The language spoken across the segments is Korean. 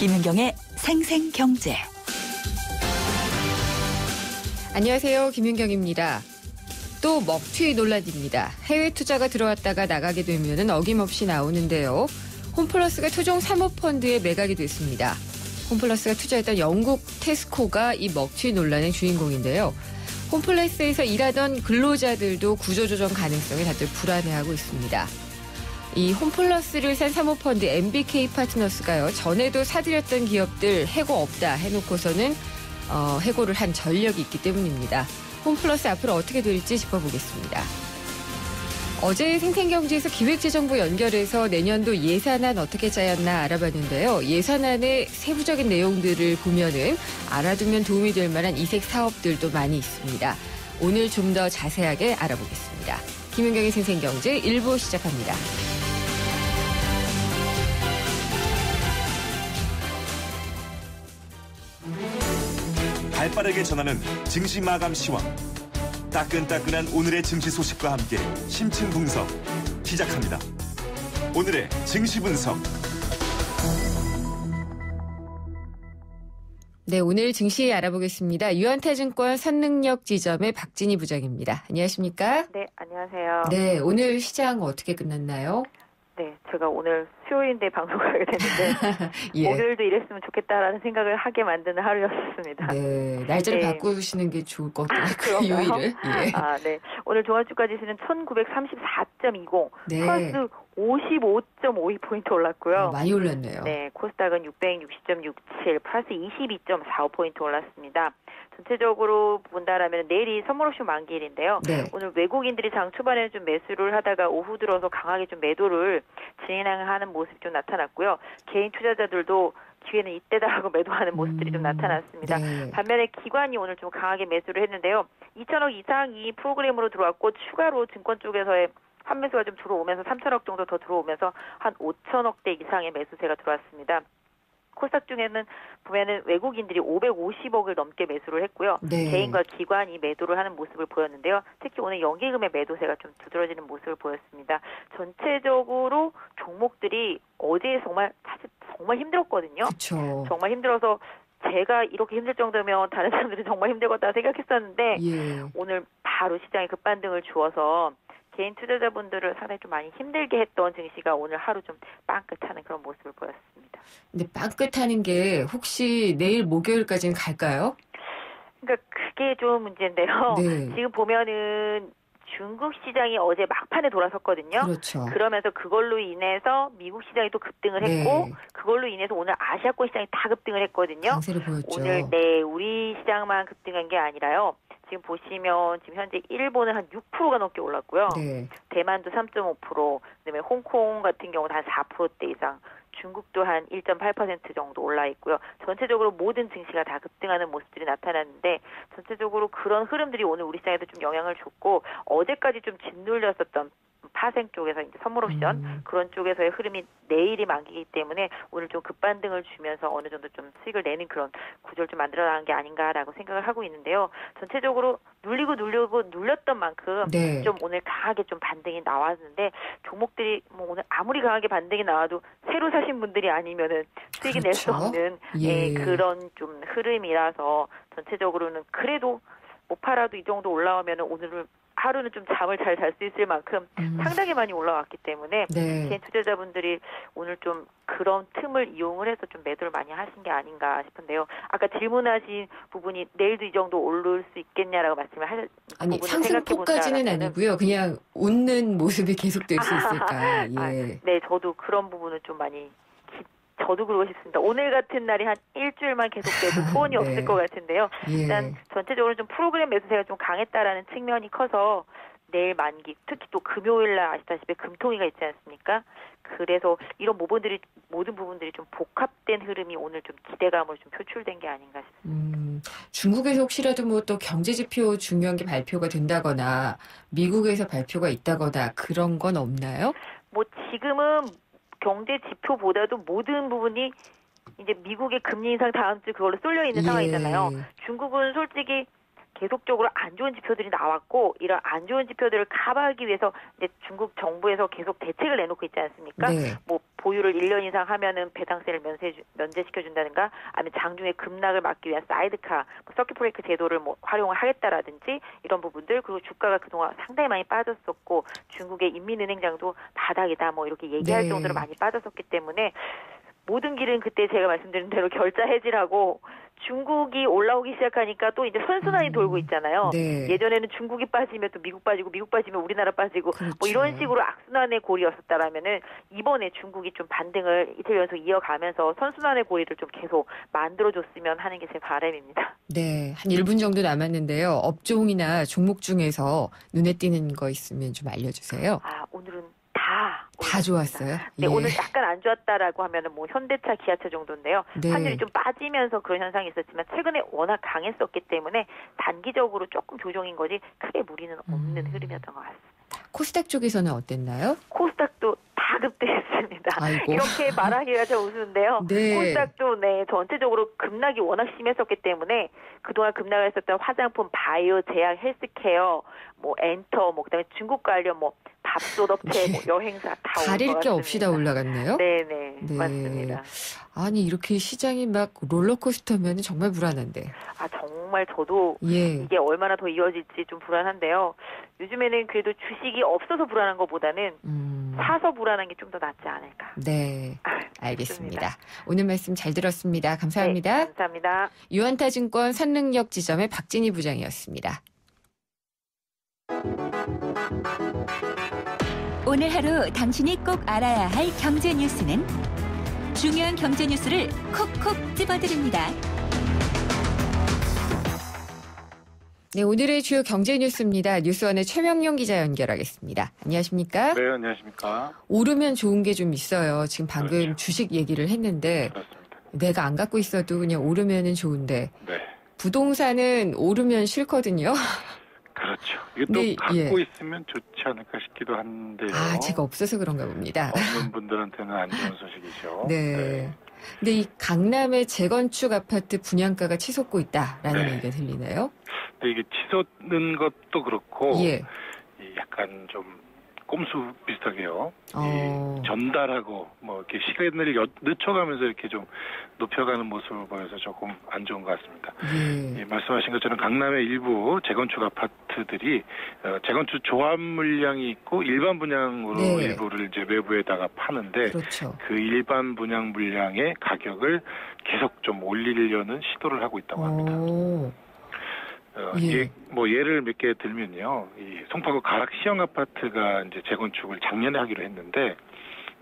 김윤경의 생생경제. 안녕하세요. 김윤경입니다. 또 먹튀 논란입니다. 해외 투자가 들어왔다가 나가게 되면 어김없이 나오는데요. 홈플러스가 토종 사모펀드에 매각이 됐습니다. 홈플러스가 투자했던 영국 테스코가 이 먹튀 논란의 주인공인데요. 홈플러스에서 일하던 근로자들도 구조조정 가능성에 다들 불안해하고 있습니다. 이 홈플러스를 산 사모펀드 MBK 파트너스가요. 전에도 사들였던 기업들 해고 없다 해놓고서는 해고를 한 전력이 있기 때문입니다. 홈플러스 앞으로 어떻게 될지 짚어보겠습니다. 어제 생생경제에서 기획재정부 연결해서 내년도 예산안 어떻게 짜였나 알아봤는데요. 예산안의 세부적인 내용들을 보면은 알아두면 도움이 될 만한 이색 사업들도 많이 있습니다. 오늘 좀 더 자세하게 알아보겠습니다. 김윤경의 생생경제 1부 시작합니다. 발빠르게 전하는 증시 마감 시황. 따끈따끈한 오늘의 증시 소식과 함께 심층 분석 시작합니다. 오늘의 증시 분석. 네, 오늘 증시 알아보겠습니다. 유한타증권 선능력 지점의 박진희 부장입니다. 안녕하십니까? 네, 안녕하세요. 네, 오늘 시장 어떻게 끝났나요? 네, 제가 오늘 수요일인데 방송을 하게 됐는데 예. 목요일도 이랬으면 좋겠다라는 생각을 하게 만드는 하루였습니다. 네, 날짜를 네. 바꾸시는 게 좋을 것 같아요. 그런가요? 요일을. 예. 네. 오늘 종합주가 지수는 1934.20, 네. 플러스 55.52포인트 올랐고요. 많이 올랐네요. 네, 코스닥은 660.67, 플러스 22.45포인트 올랐습니다. 전체적으로 본다라면 내일이 선물옵션 만기일인데요. 네. 오늘 외국인들이 장 초반에는 좀 매수를 하다가 오후 들어서 강하게 좀 매도를 진행하는 모습이 좀 나타났고요. 개인 투자자들도 기회는 이때다 하고 매도하는 모습들이 좀 나타났습니다. 네. 반면에 기관이 오늘 좀 강하게 매수를 했는데요. 2천억 이상이 프로그램으로 들어왔고 추가로 증권 쪽에서의 환매수가 좀 들어오면서 3천억 정도 더 들어오면서 한 5천억대 이상의 매수세가 들어왔습니다. 코스닥 중에는 보면은 외국인들이 550억을 넘게 매수를 했고요. 네. 개인과 기관이 매도를 하는 모습을 보였는데요. 특히 오늘 연기금의 매도세가 좀 두드러지는 모습을 보였습니다. 전체적으로 종목들이 어제 사실 정말 힘들었거든요. 그렇죠. 정말 힘들어서 제가 이렇게 힘들 정도면 다른 사람들은 정말 힘들겠다 생각했었는데 예. 오늘 바로 시장에 급반등을 주어서 개인 투자자분들을 상당히 좀 많이 힘들게 했던 증시가 오늘 하루 좀 빵긋하는 그런 모습을 보였습니다. 근데 빵긋하는 게 혹시 내일 목요일까지는 갈까요? 그러니까 그게 좀 문제인데요. 네. 지금 보면은 중국 시장이 어제 막판에 돌아섰거든요. 그렇죠. 그러면서 그걸로 인해서 미국 시장이 또 급등을 네. 했고 그걸로 인해서 오늘 아시아권 시장이 다 급등을 했거든요. 강세를 보였죠. 오늘 우리 시장만 급등한 게 아니라요. 지금 보시면 지금 현재 일본은 한 6%가 넘게 올랐고요. 네. 대만도 3.5%, 그다음에 홍콩 같은 경우는 한 4%대 이상, 중국도 한 1.8% 정도 올라 있고요. 전체적으로 모든 증시가 다 급등하는 모습들이 나타났는데 전체적으로 그런 흐름들이 오늘 우리 시장에도 좀 영향을 줬고 어제까지 좀 짓눌렸었던 파생 쪽에서 이제 선물옵션 그런 쪽에서의 흐름이 내일이 만기이기 때문에 오늘 좀 급반등을 주면서 어느 정도 좀 수익을 내는 그런 구조를 좀 만들어나간 게 아닌가라고 생각을 하고 있는데요. 전체적으로 눌렸던 만큼 네. 좀 오늘 강하게 좀 반등이 나왔는데 종목들이 뭐 오늘 아무리 강하게 반등이 나와도 새로 사신 분들이 아니면은 수익이 낼 수 그렇죠. 없는 예. 그런 좀 흐름이라서 전체적으로는 그래도 못 팔아도 이 정도 올라오면은 오늘은 하루는 좀 잠을 잘 잘 수 있을 만큼 상당히 많이 올라왔기 때문에 네. 개인 투자자분들이 오늘 좀 그런 틈을 이용을 해서 좀 매도를 많이 하신 게 아닌가 싶은데요. 아까 질문하신 부분이 내일도 이 정도 오를 수 있겠냐라고 말씀을 하신 아니 부분을 상승폭까지는 생각해본다라면은 아니고요. 그냥 웃는 모습이 계속될 수 있을까. 예. 네, 저도 그런 부분은 좀 많이 저도 그러고 싶습니다. 오늘 같은 날이 한 일주일만 계속돼도 소원이 네. 없을 것 같은데요. 예. 일단 전체적으로 좀 프로그램 매수세가 좀 강했다라는 측면이 커서 내일 만기, 특히 또 금요일 날 아시다시피 금통위가 있지 않습니까? 그래서 이런 모든 부분들이 좀 복합된 흐름이 오늘 좀 기대감으로 좀 표출된 게 아닌가 싶습니다. 중국에서 혹시라도 뭐 또 경제지표 중요한 게 발표가 된다거나 미국에서 발표가 있다거나 그런 건 없나요? 뭐 지금은 경제 지표보다도 모든 부분이 이제 미국의 금리 인상 다음 주 그걸로 쏠려 있는 예. 상황이잖아요. 중국은 솔직히 계속적으로 안 좋은 지표들이 나왔고 이런 안 좋은 지표들을 커버하기 위해서 이제 중국 정부에서 계속 대책을 내놓고 있지 않습니까? 네. 뭐 보유를 1년 이상 하면은 배당세를 면제시켜 준다든가 아니면 장중에 급락을 막기 위한 사이드카, 서킷 브레이크 제도를 뭐 활용을 하겠다라든지 이런 부분들 그리고 주가가 그동안 상당히 많이 빠졌었고 중국의 인민은행장도 바닥이다 뭐 이렇게 얘기할 네. 정도로 많이 빠졌었기 때문에 모든 길은 그때 제가 말씀드린 대로 결자 해지라고 중국이 올라오기 시작하니까 또 이제 선순환이 돌고 있잖아요. 네. 예전에는 중국이 빠지면 또 미국 빠지고 미국 빠지면 우리나라 빠지고 그렇죠. 뭐 이런 식으로 악순환의 고리였었다라면은 이번에 중국이 좀 반등을 이틀 연속 이어가면서 선순환의 고리를 좀 계속 만들어줬으면 하는 게 제 바람입니다. 네, 한 1분 정도 남았는데요. 업종이나 종목 중에서 눈에 띄는 거 있으면 좀 알려주세요. 아 오늘은 다 좋았어요? 네, 예. 오늘 약간 안 좋았다라고 하면은 뭐 현대차, 기아차 정도인데요. 네. 환율이 좀 빠지면서 그런 현상이 있었지만 최근에 워낙 강했었기 때문에 단기적으로 조금 조정인 거지 크게 무리는 없는 흐름이었던 것 같습니다. 코스닥 쪽에서는 어땠나요? 코스닥도 다 급등했습니다. 아이고. 이렇게 말하기가 좀 우스운데요. 네. 코스닥도 네 전체적으로 급락이 워낙 심했었기 때문에 그동안 급락을 했었던 화장품, 바이오, 제약, 헬스케어, 뭐 엔터, 뭐 그다음에 중국 관련 뭐 밥솥 업체, 뭐 여행사 다 가릴 게 없이 다 올라갔네요. 네네 네. 맞습니다. 아니 이렇게 시장이 막 롤러코스터면 정말 불안한데. 아 정말 저도 예. 이게 얼마나 더 이어질지 좀 불안한데요. 요즘에는 그래도 주식이 없어서 불안한 것보다는 사서 불안한 게 좀 더 낫지 않을까. 네. 아, 알겠습니다. 좋습니다. 오늘 말씀 잘 들었습니다. 감사합니다. 네, 감사합니다. 유한타증권 선능력 지점의 박진희 부장이었습니다. 오늘 하루 당신이 꼭 알아야 할 경제 뉴스는 중요한 경제 뉴스를 콕콕 집어드립니다. 네, 오늘의 주요 경제 뉴스입니다. 뉴스원의 최명용 기자 연결하겠습니다. 안녕하십니까? 네, 안녕하십니까. 오르면 좋은 게 좀 있어요. 지금 방금 그렇죠. 주식 얘기를 했는데 그렇습니다. 내가 안 갖고 있어도 그냥 오르면은 좋은데 네, 부동산은 오르면 싫거든요. 그렇죠. 이게 또 네, 갖고 예. 있으면 좋지 않을까 싶기도 한데요. 아, 제가 없어서 그런가 봅니다. 없는 분들한테는 안 좋은 소식이죠. 네. 근데 이 강남의 재건축 아파트 분양가가 치솟고 있다라는 네. 얘기가 들리네요. 근데 이게 치솟는 것도 그렇고, 예. 이 약간 좀 꼼수 비슷하게요. 어. 이 전달하고 뭐 이렇게 시간을 늦춰가면서 이렇게 좀 높여가는 모습을 보여서 조금 안 좋은 것 같습니다. 예. 예, 말씀하신 것처럼 강남의 일부 재건축 아파트들이 재건축 조합 물량이 있고 일반 분양으로 네. 일부를 이제 외부에다가 파는데 그렇죠. 그 일반 분양 물량의 가격을 계속 좀 올리려는 시도를 하고 있다고 합니다. 오. 예. 뭐 예를 몇 개 들면요, 이 송파구 가락 시형 아파트가 이제 재건축을 작년에 하기로 했는데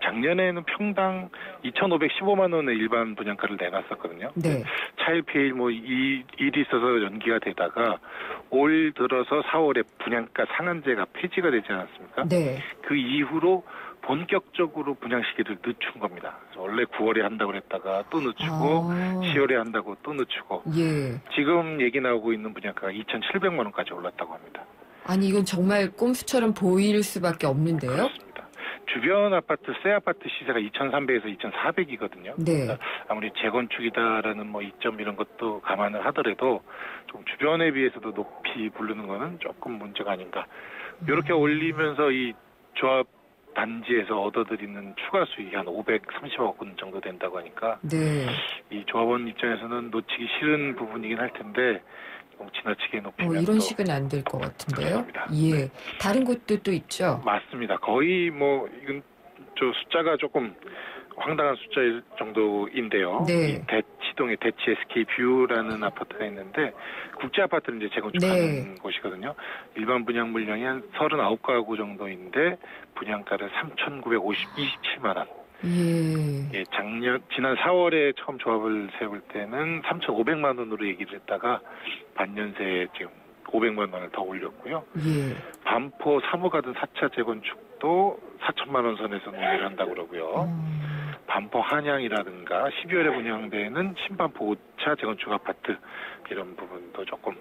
작년에는 평당 2,515만 원의 일반 분양가를 내놨었거든요. 네. 차일피일 뭐 일이 있어서 연기가 되다가 올 들어서 4월에 분양가 상한제가 폐지가 되지 않았습니까? 네. 그 이후로 본격적으로 분양 시기를 늦춘 겁니다. 그래서 원래 9월에 한다고 그랬다가 또 늦추고 아. 10월에 한다고 또 늦추고 예. 지금 얘기 나오고 있는 분양가가 2,700만 원까지 올랐다고 합니다. 아니 이건 정말 꼼수처럼 보일 수밖에 없는데요. 그렇습니다. 주변 아파트, 새 아파트 시세가 2,300에서 2,400이거든요. 네. 아무리 재건축이다라는 뭐 이점 이런 것도 감안을 하더라도 좀 주변에 비해서도 높이 부르는 거는 조금 문제가 아닌가. 이렇게 올리면서 이 조합 단지에서 얻어들이는 추가 수익이 한 530억 원 정도 된다고 하니까 네. 이 조합원 입장에서는 놓치기 싫은 부분이긴 할 텐데 좀 지나치게 높이면 이런 또 식은 안 될 것 같은데요. 그렇습니다. 예. 다른 곳도 또 있죠. 맞습니다. 거의 뭐 이건 저 숫자가 조금 황당한 숫자일 정도인데요. 네. 이 대치동에 대치 SK 뷰라는 아파트가 있는데 국제 아파트를 이제 재건축하는 네. 곳이거든요. 일반 분양 물량이 한 39가구 정도인데 분양가를 3,927만 원. 예. 지난 4월에 처음 조합을 세울 때는 3,500만 원으로 얘기를 했다가 반년새에 지금 500만 원을 더 올렸고요. 예. 반포 3호 가든 4차 재건축도 4천만 원 선에서 논의를 한다고 그러고요. 반포 한양이라든가 12월에 분양되는 신반포 5차 재건축 아파트 이런 부분도 조금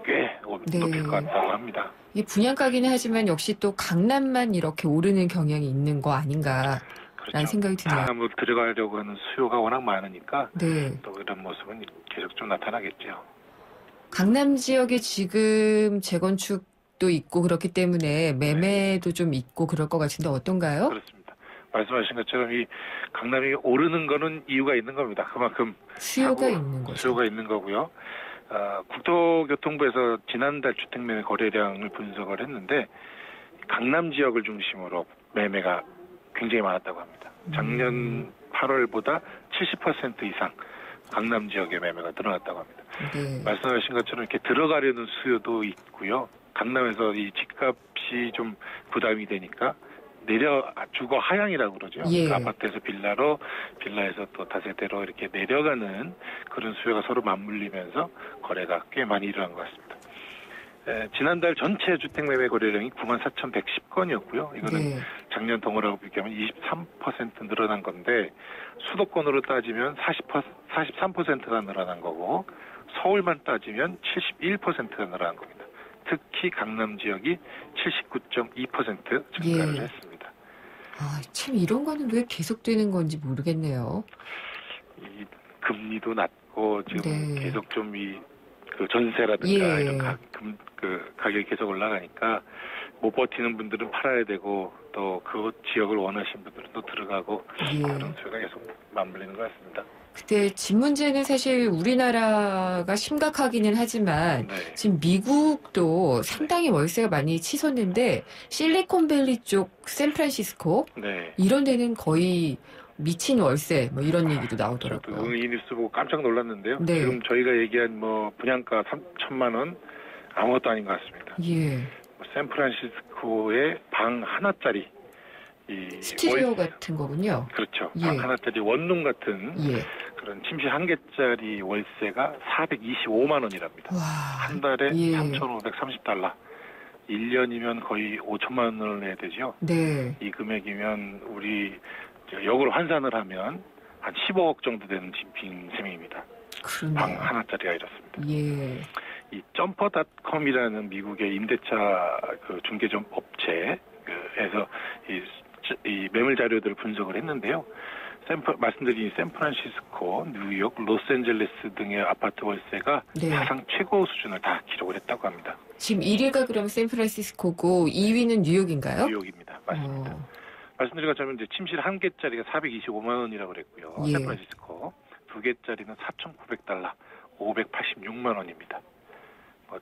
꽤 네. 높일 것 같다고 합니다. 이 분양가기는 하지만 역시 또 강남만 이렇게 오르는 경향이 있는 거 아닌가라는 그렇죠. 생각이 드네요. 강남으로 들어가려고 하는 수요가 워낙 많으니까 네. 또 그런 모습은 계속 좀 나타나겠죠. 강남 지역에 지금 재건축도 있고 그렇기 때문에 매매도 좀 있고 그럴 것 같은데 어떤가요? 그렇습니다. 말씀하신 것처럼 이 강남이 오르는 거는 이유가 있는 겁니다. 그만큼 수요가 있는 거죠. 수요가 있는 거고요. 국토교통부에서 지난달 주택매매 거래량을 분석을 했는데 강남 지역을 중심으로 매매가 굉장히 많았다고 합니다. 작년 8월보다 70% 이상 강남 지역의 매매가 늘어났다고 합니다. 네. 말씀하신 것처럼 이렇게 들어가려는 수요도 있고요. 강남에서 이 집값이 좀 부담이 되니까 주거 하향이라고 그러죠. 예. 그 아파트에서 빌라로, 빌라에서 또 다세대로 이렇게 내려가는 그런 수요가 서로 맞물리면서 거래가 꽤 많이 일어난 것 같습니다. 지난달 전체 주택매매 거래량이 94,110건이었고요. 이거는 네. 작년 동월하고 비교하면 23% 늘어난 건데 수도권으로 따지면 43%가 늘어난 거고 서울만 따지면 71%가 늘어난 겁니다. 특히 강남 지역이 79.2% 증가를 예. 했습니다. 참 이런 거는 왜 계속되는 건지 모르겠네요. 이 금리도 낮고 지금 네. 계속 좀 그 전세라든가 예. 이런 가격이 계속 올라가니까 못 버티는 분들은 팔아야 되고 또 그 지역을 원하시는 분들은 또 들어가고 예. 그런 수요가 계속 맞물리는 것 같습니다. 근데 집 문제는 사실 우리나라가 심각하기는 하지만 네. 지금 미국도 상당히 월세가 많이 치솟는데 실리콘밸리 쪽 샌프란시스코 네. 이런 데는 거의 미친 월세 뭐 이런 얘기도 저도 나오더라고요. 이 뉴스 보고 깜짝 놀랐는데요. 네. 지금 저희가 얘기한 분양가 3천만 원 아무것도 아닌 것 같습니다. 예. 샌프란시스코의 방 하나짜리 스튜디오 같은 거군요. 그렇죠. 예. 방 하나짜리 원룸 같은 예. 그런 침실 한 개짜리 월세가 425만 원이랍니다. 와. 한 달에 예. 3,530달러. 1년이면 거의 5천만 원을 내야 되죠. 네. 이 금액이면 우리 역으로 환산을 하면 한 15억 정도 되는 집인 셈입니다. 방 그러네요. 하나짜리가 이렇습니다. 예. 이 점퍼닷컴이라는 미국의 임대차 그 중개점 업체에서 이 매물 자료들을 분석을 했는데요. 말씀드린 샌프란시스코, 뉴욕, 로스앤젤레스 등의 아파트 월세가 네. 사상 최고 수준을 다 기록을 했다고 합니다. 지금 1위가 그럼 샌프란시스코고 2위는 뉴욕인가요? 뉴욕입니다. 맞습니다. 말씀드린 것처럼 이제 침실 한 개짜리가 425만 원이라고 그랬고요. 예. 샌프란시스코 두 개짜리는 4,900달러, 586만 원입니다.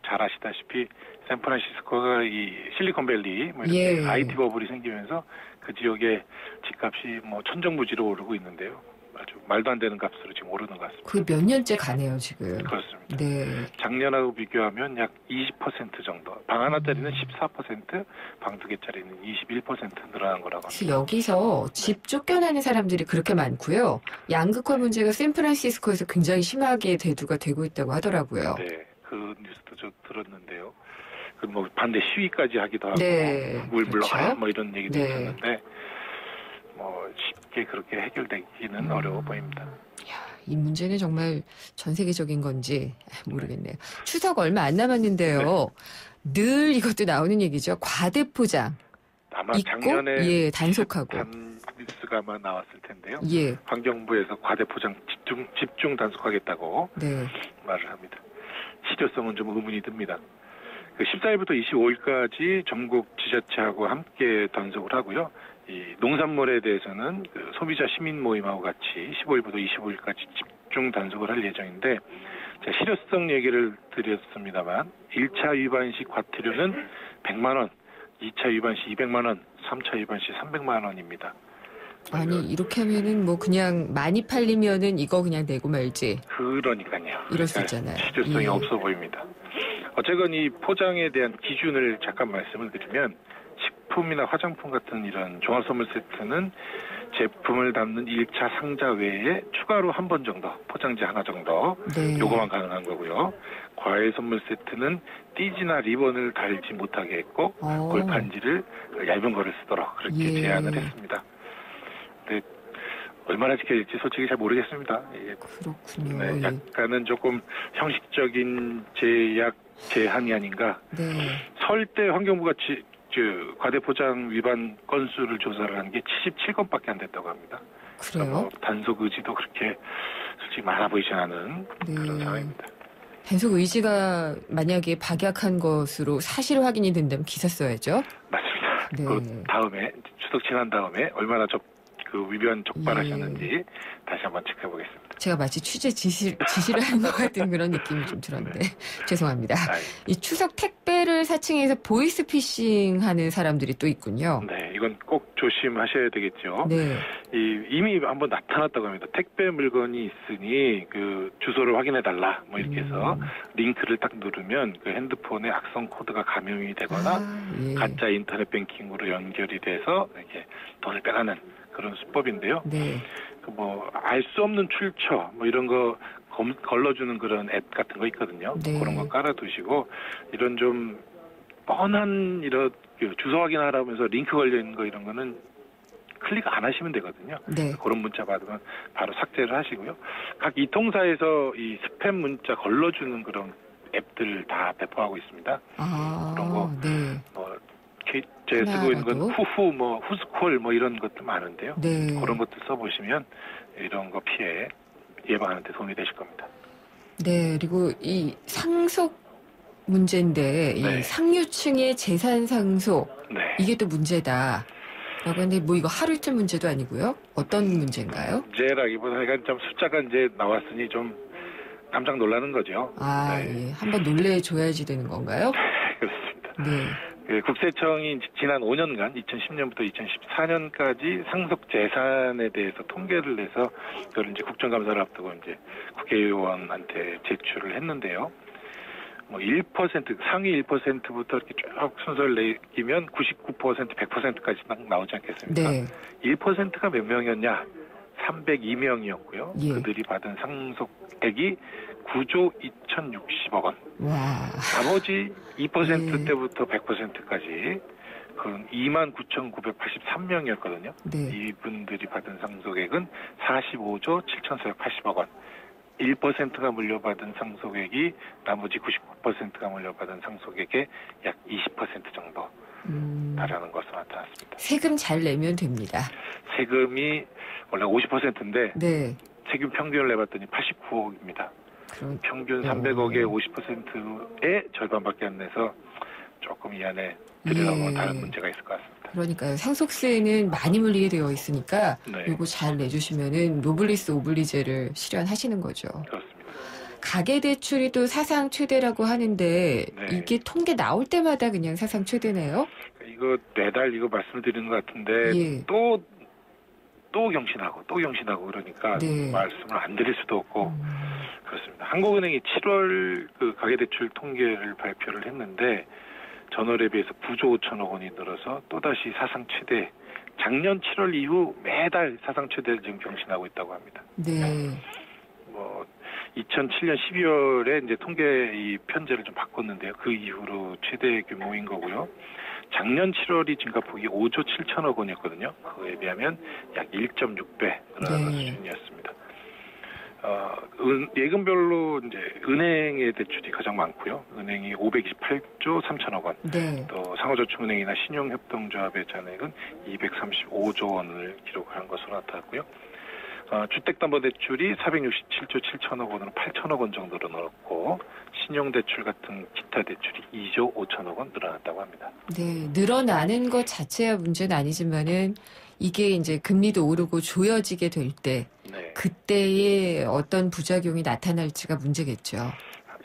잘 아시다시피 샌프란시스코가 이 실리콘밸리 이렇게 예. IT 버블이 생기면서 그 지역의 집값이 천정부지로 오르고 있는데요. 아주 말도 안 되는 값으로 지금 오르는 것 같습니다. 그게 몇 년째 가네요, 지금. 그렇습니다. 네. 작년하고 비교하면 약 20% 정도. 방 하나짜리는 14%, 방 두 개짜리는 21% 늘어난 거라고 합니다. 여기서 집 쫓겨나는 사람들이 그렇게 많고요. 양극화 문제가 샌프란시스코에서 굉장히 심하게 대두가 되고 있다고 하더라고요. 네, 그 뉴스도 저 들었는데요. 반대 시위까지 하기도 하고, 네, 물 그렇죠. 물러가라 이런 얘기도 네. 있었는데, 쉽게 그렇게 해결되기는 어려워 보입니다. 이 문제는 정말 전 세계적인 건지 모르겠네요. 추석 얼마 안 남았는데요. 늘 이것도 나오는 얘기죠. 과대포장. 아마 있고, 작년에 예, 단속하고. 뉴스가 아마 나왔을 텐데요. 예. 환경부에서 과대포장 집중 단속하겠다고 네. 말을 합니다. 실효성은 좀 의문이 듭니다. 14일부터 25일까지 전국 지자체하고 함께 단속을 하고요. 이 농산물에 대해서는 소비자 시민 모임하고 같이 15일부터 25일까지 집중 단속을 할 예정인데, 제가 실효성 얘기를 드렸습니다만 1차 위반 시 과태료는 100만 원, 2차 위반 시 200만 원, 3차 위반 시 300만 원입니다. 아니 이렇게 하면은 그냥 많이 팔리면은 이거 그냥 내고 말지. 그러니까요. 이럴 수 있잖아요. 실효성이 예. 없어 보입니다. 어쨌건 이 포장에 대한 기준을 잠깐 말씀을 드리면, 식품이나 화장품 같은 이런 종합선물 세트는 제품을 담는 1차 상자 외에 추가로 한 번 정도, 포장지 하나 정도 네. 요거만 가능한 거고요. 과일 선물 세트는 띠지나 리본을 달지 못하게 했고 골판지를 얇은 거를 쓰도록 그렇게 예. 제안을 했습니다. 근데 얼마나 지켜질지 솔직히 잘 모르겠습니다. 그렇군요. 네, 예. 약간은 조금 형식적인 제한이 아닌가. 네. 설 때 환경부가 과대포장 위반 건수를 조사를 한 게 77건밖에 안 됐다고 합니다. 그래요? 단속 의지도 그렇게 솔직히 많아 보이지 않은 네. 그런 상황입니다. 단속 의지가 만약에 박약한 것으로 사실 확인이 된다면 기사 써야죠. 맞습니다. 네. 그 다음에 추석 지난 다음에 얼마나 위변 적발하셨는지 다시 한번 체크해 보겠습니다. 제가 마치 취재 지시를 하는 것 같은 그런 느낌이 좀 들었는데 죄송합니다. 이 추석 택배를 사칭해서 보이스피싱 하는 사람들이 또 있군요. 네, 이건 꼭 조심하셔야 되겠죠. 네. 이미 한번 나타났다고 합니다. 택배 물건이 있으니 그 주소를 확인해 달라 뭐 이렇게 해서 링크를 딱 누르면 그 핸드폰에 악성 코드가 감염이 되거나 예. 가짜 인터넷 뱅킹으로 연결이 돼서 이렇게 돈을 빼가는 그런 수법인데요. 네. 알 수 없는 출처 뭐 이런 거 걸러주는 그런 앱 같은 거 있거든요. 네. 그런 거 깔아두시고 이런 좀 뻔한 이런 주소 확인하라면서 링크 걸려 있는 거 이런 거는 클릭 안 하시면 되거든요. 네. 그런 문자 받으면 바로 삭제를 하시고요. 각 이통사에서 이 스팸 문자 걸러주는 그런 앱들 다 배포하고 있습니다. 그런 거 네. 제 쓰고 있는 건 하나라도? 후후 후스콜 이런 것도 많은데요. 네. 그런 것들 써보시면 이런 거 피해 예방하는 데 도움이 되실 겁니다. 네. 그리고 이 상속 문제인데 네. 이 상류층의 재산 상속 네. 이게 또 문제다. 라고 하는데 이거 하루 이틀 문제도 아니고요. 어떤 문제인가요? 문제라기보다 약간 좀 숫자가 이제 나왔으니 좀 깜짝 놀라는 거죠. 네. 예. 한번 놀래줘야지 되는 건가요? 그렇습니다. 네. 국세청이 지난 5년간 2010년부터 2014년까지 상속 재산에 대해서 통계를 내서 그걸 이제 국정감사를 앞두고 이제 국회의원한테 제출을 했는데요. 1% 상위 1%부터 이렇게 쭉 순서를 내기면 99%, 100%까지 딱 나오지 않겠습니까? 네. 1%가 몇 명이었냐? 302명이었고요. 예. 그들이 받은 상속액이 9조 2,060억 원. 와. 나머지 2% 네. 때부터 100%까지 그건 29,983명이었거든요. 네. 이분들이 받은 상속액은 45조 7,480억 원. 1%가 물려받은 상속액이 나머지 99%가 물려받은 상속액의 약 20% 정도 달하는 것으로 나타났습니다. 세금 잘 내면 됩니다. 세금이 원래 50%인데 네. 세금 평균을 내봤더니 89억입니다. 평균 300억의 50%의 절반밖에 안 내서 조금 이 안에 들여다보면 다른 문제가 있을 것 같습니다. 그러니까요. 상속세는 많이 물리게 되어 있으니까 네. 이거 잘 내주시면은 노블리스 오블리제를 실현하시는 거죠. 그렇습니다. 가계대출이 또 사상 최대라고 하는데 네. 이게 통계 나올 때마다 그냥 사상 최대네요? 이거 매달 이거 말씀을 드리는 것 같은데 예. 또 경신하고 그러니까 네. 말씀을 안 드릴 수도 없고 그렇습니다. 한국은행이 7월 그 가계대출 통계를 발표를 했는데 전월에 비해서 9조 5천억 원이 늘어서 또다시 사상 최대 작년 7월 이후 매달 사상 최대를 지금 경신하고 있다고 합니다. 네. 2007년 12월에 이제 통계 이 편제를 좀 바꿨는데요. 그 이후로 최대 규모인 거고요. 작년 7월이 증가폭이 5조 7천억 원이었거든요. 그거에 비하면 약 1.6배 늘어난 수준이었습니다. 예금별로 이제 은행의 대출이 가장 많고요. 은행이 528조 3천억 원. 네. 또 상호저축은행이나 신용협동조합의 잔액은 235조 원을 기록한 것으로 나타났고요. 주택담보대출이 467조 7천억 원으로 8천억 원 정도로 늘었고 신용대출 같은 기타 대출이 2조 5천억 원 늘어났다고 합니다. 네, 늘어나는 것 자체야 문제는 아니지만은 이게 이제 금리도 오르고 조여지게 될 때 네. 그때의 어떤 부작용이 나타날지가 문제겠죠.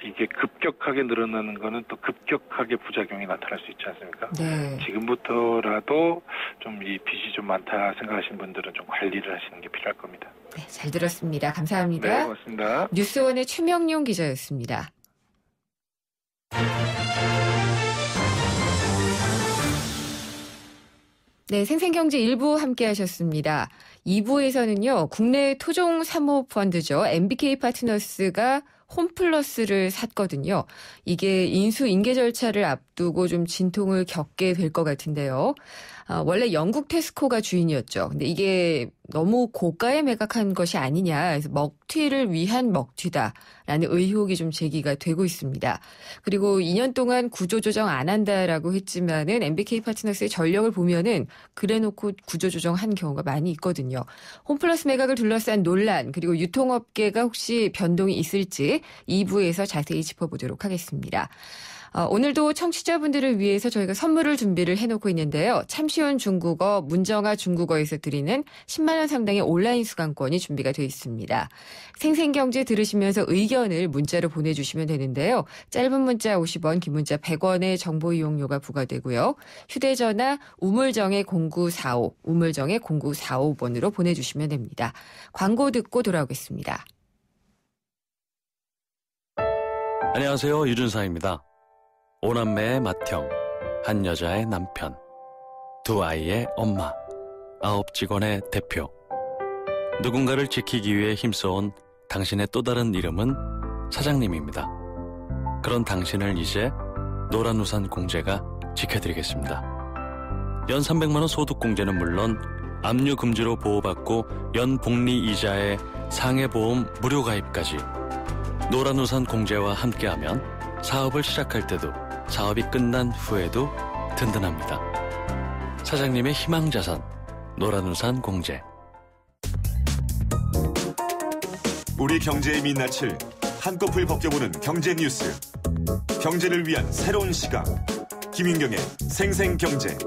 이게 급격하게 늘어나는 거는 또 급격하게 부작용이 나타날 수 있지 않습니까? 네. 지금부터라도 좀 이 빚이 좀 많다 생각하시는 분들은 좀 관리를 하시는 게 필요할 겁니다. 네, 잘 들었습니다. 감사합니다. 네, 고맙습니다. 뉴스원의 최명용 기자였습니다. 네, 생생경제 1부 함께 하셨습니다. 2부에서는요, 국내 토종 사모펀드죠. MBK 파트너스가 홈플러스를 샀거든요. 이게 인수 인계 절차를 앞두고 좀 진통을 겪게 될 것 같은데요. 원래 영국 테스코가 주인이었죠. 근데 이게 너무 고가에 매각한 것이 아니냐. 그래서 먹튀를 위한 먹튀다라는 의혹이 좀 제기가 되고 있습니다. 그리고 2년 동안 구조조정 안 한다라고 했지만은 MBK 파트너스의 전력을 보면은 그래놓고 구조조정한 경우가 많이 있거든요. 홈플러스 매각을 둘러싼 논란 그리고 유통업계가 혹시 변동이 있을지 2부에서 자세히 짚어보도록 하겠습니다. 오늘도 청취자분들을 위해서 저희가 선물을 준비를 해놓고 있는데요. 참쉬운 중국어, 문정아 중국어에서 드리는 10만 원 상당의 온라인 수강권이 준비가 되어 있습니다. 생생경제 들으시면서 의견을 문자로 보내주시면 되는데요. 짧은 문자 50원, 긴 문자 100원의 정보 이용료가 부과되고요. 휴대전화 우물정의 0945, 우물정의 0945번으로 보내주시면 됩니다. 광고 듣고 돌아오겠습니다. 안녕하세요. 유준상입니다. 5남매의 맏형, 한 여자의 남편, 2아이의 엄마, 9직원의 대표. 누군가를 지키기 위해 힘써온 당신의 또 다른 이름은 사장님입니다. 그런 당신을 이제 노란우산 공제가 지켜드리겠습니다. 연 300만 원 소득공제는 물론 압류 금지로 보호받고 연 복리 이자에 상해보험 무료 가입까지 노란우산 공제와 함께하면 사업을 시작할 때도 사업이 끝난 후에도 든든합니다. 사장님의 희망자산 노란우산 공제. 우리 경제의 민낯을 한꺼풀 벗겨보는 경제 뉴스. 경제를 위한 새로운 시각. 김윤경의 생생경제.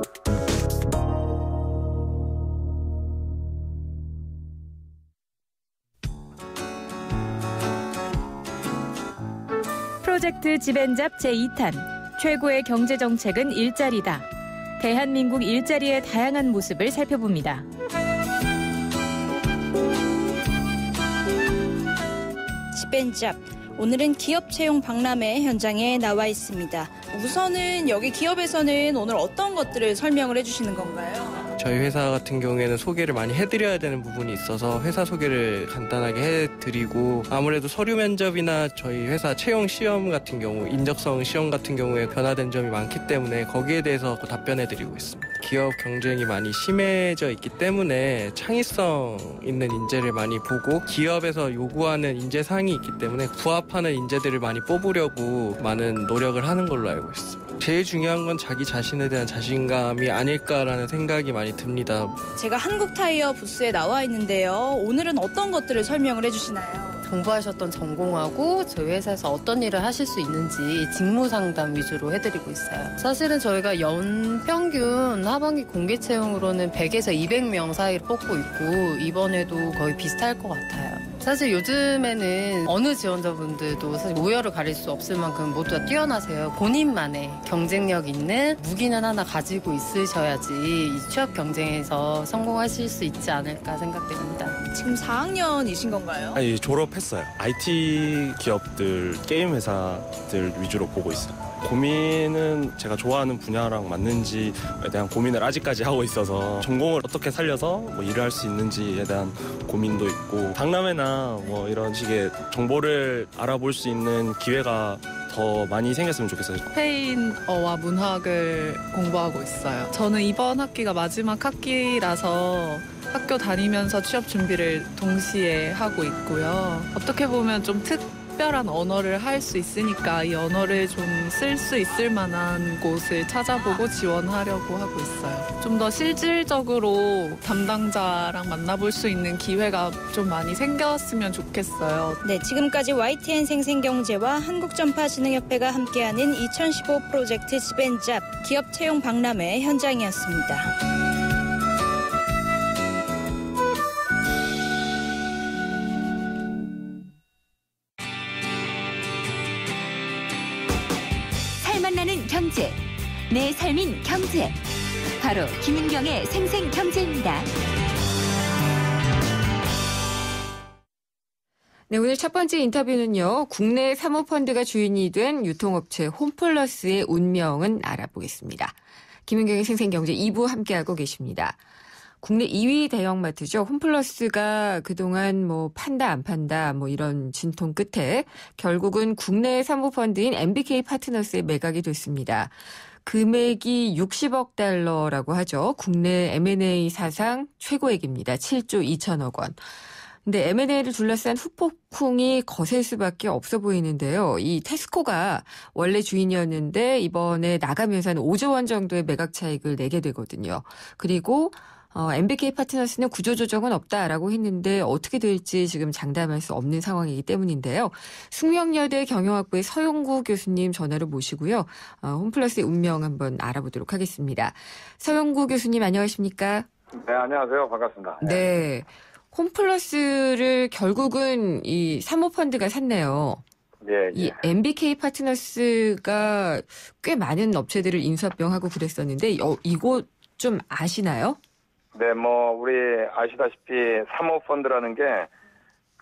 프로젝트 집앤잡 제2탄 최고의 경제정책은 일자리다. 대한민국 일자리의 다양한 모습을 살펴봅니다. 집앤잡, 오늘은 기업 채용 박람회 현장에 나와 있습니다. 우선은 여기 기업에서는 오늘 어떤 것들을 설명을 해주시는 건가요? 저희 회사 같은 경우에는 소개를 많이 해드려야 되는 부분이 있어서 회사 소개를 간단하게 해드리고, 아무래도 서류 면접이나 저희 회사 채용 시험 같은 경우, 인적성 시험 같은 경우에 변화된 점이 많기 때문에 거기에 대해서 답변해드리고 있습니다. 기업 경쟁이 많이 심해져 있기 때문에 창의성 있는 인재를 많이 보고 기업에서 요구하는 인재상이 있기 때문에 부합하는 인재들을 많이 뽑으려고 많은 노력을 하는 걸로 알고 있습니다. 제일 중요한 건 자기 자신에 대한 자신감이 아닐까라는 생각이 많이 듭니다. 제가 한국타이어 부스에 나와 있는데요. 오늘은 어떤 것들을 설명을 해주시나요? 공부하셨던 전공하고 저희 회사에서 어떤 일을 하실 수 있는지 직무 상담 위주로 해드리고 있어요. 사실은 저희가 연평균 하반기 공개 채용으로는 100에서 200명 사이를 뽑고 있고 이번에도 거의 비슷할 것 같아요. 사실 요즘에는 어느 지원자분들도 사실 우열을 가릴 수 없을 만큼 모두 다 뛰어나세요. 본인만의 경쟁력 있는 무기는 하나 가지고 있으셔야지 이 취업 경쟁에서 성공하실 수 있지 않을까 생각됩니다. 지금 4학년이신 건가요? 아니, 졸업했어요. IT 기업들, 게임 회사들 위주로 보고 있어요. 고민은 제가 좋아하는 분야랑 맞는지에 대한 고민을 아직까지 하고 있어서 전공을 어떻게 살려서 일을 할 수 있는지에 대한 고민도 있고, 박람회나 이런 식의 정보를 알아볼 수 있는 기회가 더 많이 생겼으면 좋겠어요. 스페인어와 문학을 공부하고 있어요. 저는 이번 학기가 마지막 학기라서 학교 다니면서 취업 준비를 동시에 하고 있고요. 어떻게 보면 좀 특별한 언어를 할 수 있으니까 이 언어를 좀 쓸 수 있을 만한 곳을 찾아보고 지원하려고 하고 있어요. 좀 더 실질적으로 담당자랑 만나볼 수 있는 기회가 좀 많이 생겼으면 좋겠어요. 네, 지금까지 YTN 생생경제와 한국전파진흥협회가 함께하는 2015 프로젝트 집앤잡 기업 채용 박람회 현장이었습니다. 살맛나는 경제, 내 삶인 경제. 바로 김윤경의 생생경제입니다. 네, 오늘 첫 번째 인터뷰는요. 국내 사모펀드가 주인이 된 유통업체 홈플러스의 운명은 알아보겠습니다. 김윤경의 생생경제 2부 함께하고 계십니다. 국내 2위 대형마트죠. 홈플러스가 그동안 판다 안 판다 이런 진통 끝에 결국은 국내 사모펀드인 MBK 파트너스에 매각이 됐습니다. 금액이 60억 달러라고 하죠. 국내 M&A 사상 최고액입니다. 7조 2천억 원. 근데 M&A를 둘러싼 후폭풍이 거셀 수밖에 없어 보이는데요. 이 테스코가 원래 주인이었는데 이번에 나가면서 한 5조 원 정도의 매각 차익을 내게 되거든요. 그리고 MBK 파트너스는 구조조정은 없다라고 했는데 어떻게 될지 지금 장담할 수 없는 상황이기 때문인데요. 숙명여대 경영학부의 서용구 교수님 전화로 모시고요. 홈플러스의 운명 한번 알아보도록 하겠습니다. 서용구 교수님 안녕하십니까? 네, 안녕하세요. 반갑습니다. 네. 홈플러스를 결국은 이 사모펀드가 샀네요. 예, 예. 이 MBK 파트너스가 꽤 많은 업체들을 인수합병하고 그랬었는데 이거 좀 아시나요? 네, 우리 아시다시피 사모펀드라는 게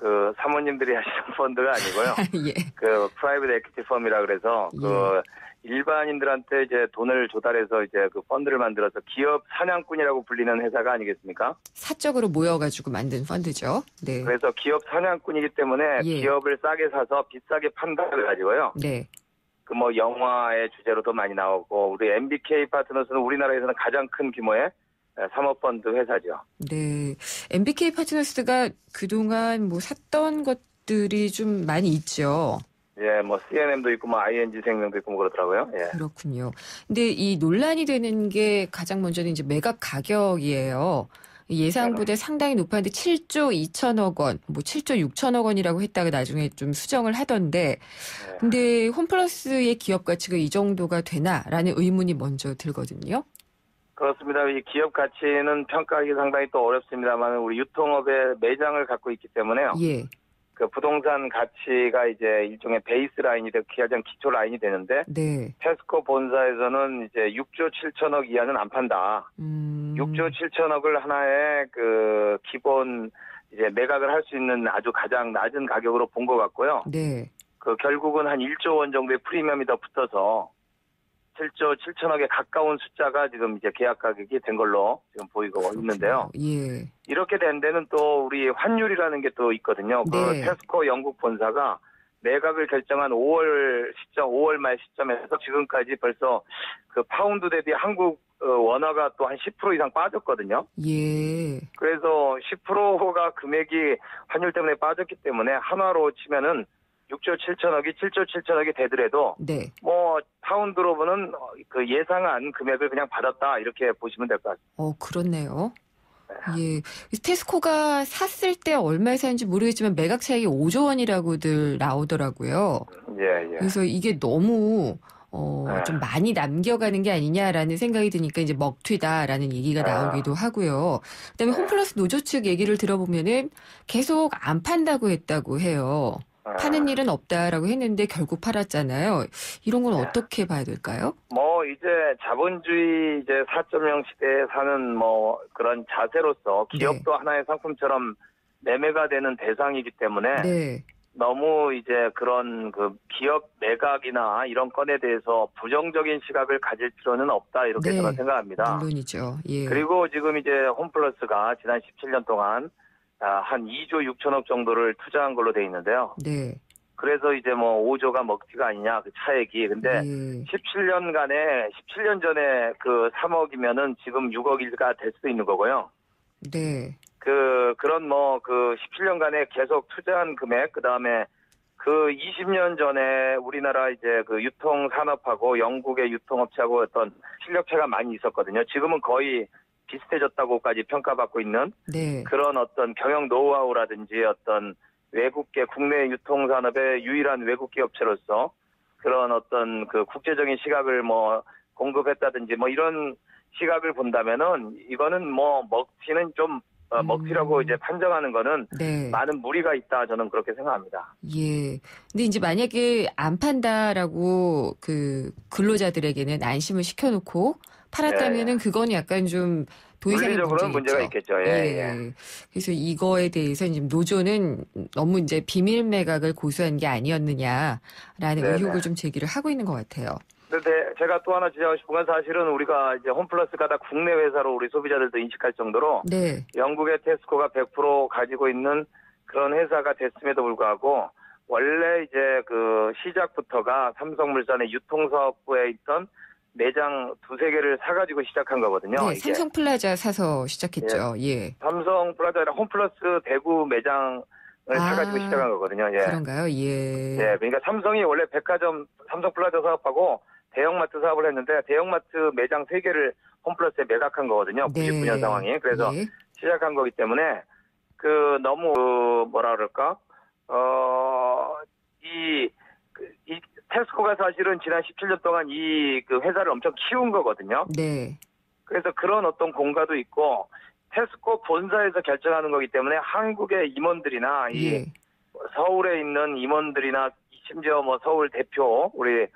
그 사모님들이 하시는 펀드가 아니고요. 예. 그 프라이빗 에퀴티 펌이라 그래서 그 일반인들한테 이제 돈을 조달해서 이제 그 펀드를 만들어서 기업 사냥꾼이라고 불리는 회사가 아니겠습니까? 사적으로 모여가지고 만든 펀드죠. 네. 그래서 기업 사냥꾼이기 때문에 기업을 싸게 사서 비싸게 판다를 가지고요. 네. 그 영화의 주제로도 많이 나오고 우리 MBK 파트너스는 우리나라에서는 가장 큰 규모의 사모펀드 회사죠. 네. MBK 파트너스가 그동안 샀던 것들이 좀 많이 있죠. 예, CNM도 있고 ING 생명도 있고 그렇더라고요. 예. 그렇군요. 근데 이 논란이 되는 게 가장 먼저는 이제 매각 가격이에요. 예상보다 상당히 높았는데 7조 2천억 원, 7조 6천억 원이라고 했다가 나중에 좀 수정을 하던데, 근데 홈플러스의 기업 가치가 이 정도가 되나라는 의문이 먼저 들거든요. 그렇습니다. 이 기업 가치는 평가하기 상당히 또 어렵습니다만 우리 유통업의 매장을 갖고 있기 때문에요. 예. 그 부동산 가치가 이제 일종의 베이스 라인이 되고 가장 기초 라인이 되는데 네. 테스코 본사에서는 이제 6조 7천억 이하는 안 판다. 6조 7천억을 하나의 그 기본 이제 매각을 할 수 있는 아주 가장 낮은 가격으로 본 것 같고요. 네. 그 결국은 한 1조 원 정도의 프리미엄이 더 붙어서 7조 7천억에 가까운 숫자가 지금 이제 계약 가격이 된 걸로 지금 보이고 있는데요. 예. 이렇게 된 데는 또 우리 환율이라는 게 또 있거든요. 그 테스코 영국 본사가 매각을 결정한 5월 말 시점에서 지금까지 벌써 그 파운드 대비 한국 원화가 또 한 10% 이상 빠졌거든요. 예. 그래서 10%가 금액이 환율 때문에 빠졌기 때문에 한화로 치면은 6조 7천억이 되더라도 네. 파운드로 보는 그 예상한 금액을 그냥 받았다 이렇게 보시면 될 것 같습니다. 그렇네요. 예. 테스코가 샀을 때 얼마에 샀는지 모르겠지만 매각 차익이 5조 원이라고들 나오더라고요. 예. 그래서 이게 너무 좀 많이 남겨가는 게 아니냐라는 생각이 드니까 이제 먹튀다라는 얘기가 나오기도 하고요. 그다음에 홈플러스 노조 측 얘기를 들어보면은 계속 안 판다고 했다고 해요. 파는 일은 없다라고 했는데 결국 팔았잖아요. 이런 건 어떻게 봐야 될까요? 이제 자본주의 이제 4.0 시대에 사는 그런 자세로서 기업도 하나의 상품처럼 매매가 되는 대상이기 때문에 너무 이제 그런 그 기업 매각이나 이런 건에 대해서 부정적인 시각을 가질 필요는 없다 이렇게 저는 생각합니다. 물론이죠. 예. 그리고 지금 이제 홈플러스가 지난 17년 동안 한 2조 6천억 정도를 투자한 걸로 돼 있는데요. 네. 그래서 이제 5조가 먹튀가 아니냐, 그 차액이. 근데 17년 전에 그 3억이면은 지금 6억일가 될 수도 있는 거고요. 네. 그런 17년간에 계속 투자한 금액, 그 다음에 그 20년 전에 우리나라 이제 그 유통산업하고 영국의 유통업체하고 어떤 실력차가 많이 있었거든요. 지금은 거의 비슷해졌다고까지 평가받고 있는 그런 어떤 경영 노하우라든지 어떤 외국계 국내 유통산업의 유일한 외국계 업체로서 그런 어떤 그 국제적인 시각을 공급했다든지 이런 시각을 본다면은 이거는 먹튀는 좀 먹튀라고 이제 판정하는 거는 많은 무리가 있다 저는 그렇게 생각합니다. 예. 근데 이제 만약에 안 판다라고 그 근로자들에게는 안심을 시켜놓고 팔았다면은 그건 약간 좀 도의상의 문제가 있겠죠. 예. 그래서 이거에 대해서 이제 노조는 너무 이제 비밀 매각을 고수한 게 아니었느냐라는 의혹을 좀 제기를 하고 있는 것 같아요. 근데 제가 또 하나 지적하고 싶은 건 사실은 우리가 이제 홈플러스가 다 국내 회사로 우리 소비자들도 인식할 정도로 영국의 테스코가 100% 가지고 있는 그런 회사가 됐음에도 불구하고 원래 이제 그 시작부터가 삼성물산의 유통사업부에 있던 매장 두세 개를 사가지고 시작한 거거든요. 네, 이게. 삼성플라자 사서 시작했죠. 예. 삼성플라자랑 홈플러스 대구 매장을 사가지고 시작한 거거든요. 예. 그런가요? 예. 예, 그러니까 삼성이 원래 백화점 삼성플라자 사업하고 대형마트 사업을 했는데 대형마트 매장 3개를 홈플러스에 매각한 거거든요. 99년 상황이. 그래서 시작한 거기 때문에 너무 뭐라 그럴까? 이 테스코가 사실은 지난 17년 동안 이 회사를 엄청 키운 거거든요. 네. 그래서 그런 어떤 공과도 있고 테스코 본사에서 결정하는 거기 때문에 한국의 임원들이나 이 서울에 있는 임원들이나 심지어 뭐 서울 대표 우리